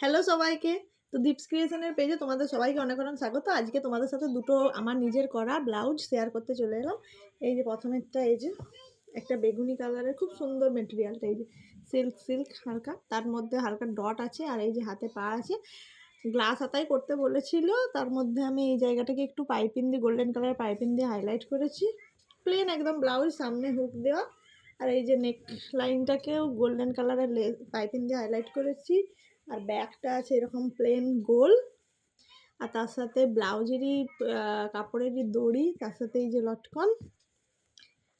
Hello সবাইকে। তো দীপস ক্রিয়েশনের পেজে তোমাদের সবাইকে অনেক অনেক স্বাগত। আজকে তোমাদের সাথে দুটো আমার নিজের করা ব্লাউজ শেয়ার করতে চলে এলাম। এই যে প্রথমেরটা, এই যে একটা বেগুনি কালারের খুব সুন্দর মেটেরিয়ালটা, এই যে সিল্ক হালকা, তার মধ্যে হালকা ডট আছে, আর এই যে হাতে পা আছে। গ্লাস হাতাই করতে বলেছিল, তার মধ্যে আমি এই জায়গাটাকে একটু পাইপিং দিয়ে, গোল্ডেন কালার পাইপিং দিয়ে হাইলাইট করেছি। প্লেন একদম ব্লাউজ, সামনে হুক দেওয়া, আর এই যে নেক লাইনটাকেও গোল্ডেন কালারের পাইপিং দিয়ে হাইলাইট করেছি। আর ব্যাকটা আছে এরকম প্লেন গোল, আর তার সাথে ব্লাউজেরই কাপড়েরই দড়ি, তার সাথে এই যে লটকন,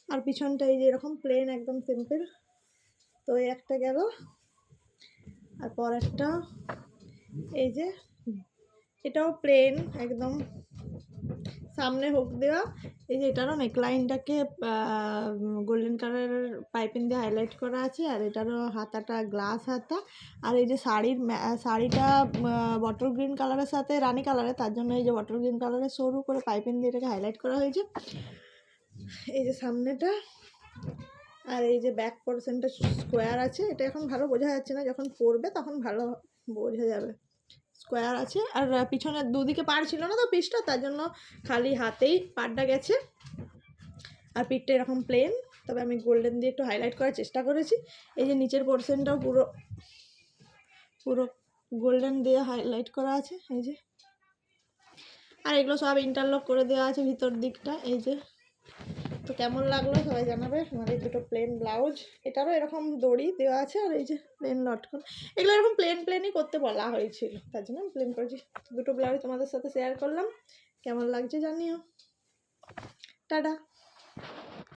আর পিছনটা এই যে এরকম প্লেন একদম সিম্পল। তো এই একটা গেল, আর পরেরটা এই যে এটাও প্লেন একদম, সামনে হুক দেওয়া। এই যে এটারও নেকলাইনটাকে গোল্ডেন কালারের পাইপিং দিয়ে হাইলাইট করা আছে, আর এটারও হাতাটা গ্লাস হাতা। আর এই যে শাড়িটা বটল গ্রিন কালারের সাথে রানি কালারের, তার জন্য এই যে বটল গ্রিন কালারের সরু করে পাইপিং দিয়ে এটাকে হাইলাইট করা হয়েছে। এই যে সামনেটা, আর এই যে ব্যাক পোর্শনটা স্কোয়ার আছে। এটা এখন ভালো বোঝা যাচ্ছে না, যখন পরবে তখন ভালো বোঝা যাবে। স্কোয়ার আছে, আর পিছনে দুদিকে পাড় ছিল না তো পিসটা, তার জন্য খালি হাতেই পাড়টা গেছে। আর পিঠটা এরকম প্লেন, তবে আমি গোল্ডেন দিয়ে একটু হাইলাইট করার চেষ্টা করেছি। এই যে নিচের পোর্শনটাও পুরো পুরো গোল্ডেন দিয়ে হাইলাইট করা আছে, এই যে। আর এগুলো সব ইন্টারলক করে দেওয়া আছে ভিতর দিকটা, এই যে। তো কেমন লাগলো সবাই জানাবে। আমাদের দুটো প্লেন ব্লাউজ, এটারও এরকম দড়ি দেওয়া আছে, আর এই যে প্লেন লটকন। এগুলো এরকম প্লেনই করতে বলা হয়েছিল, তার জন্য আমি প্লেন করেছি। দুটো ব্লাউজ তোমাদের সাথে শেয়ার করলাম, কেমন লাগছে জানিও। টাটা।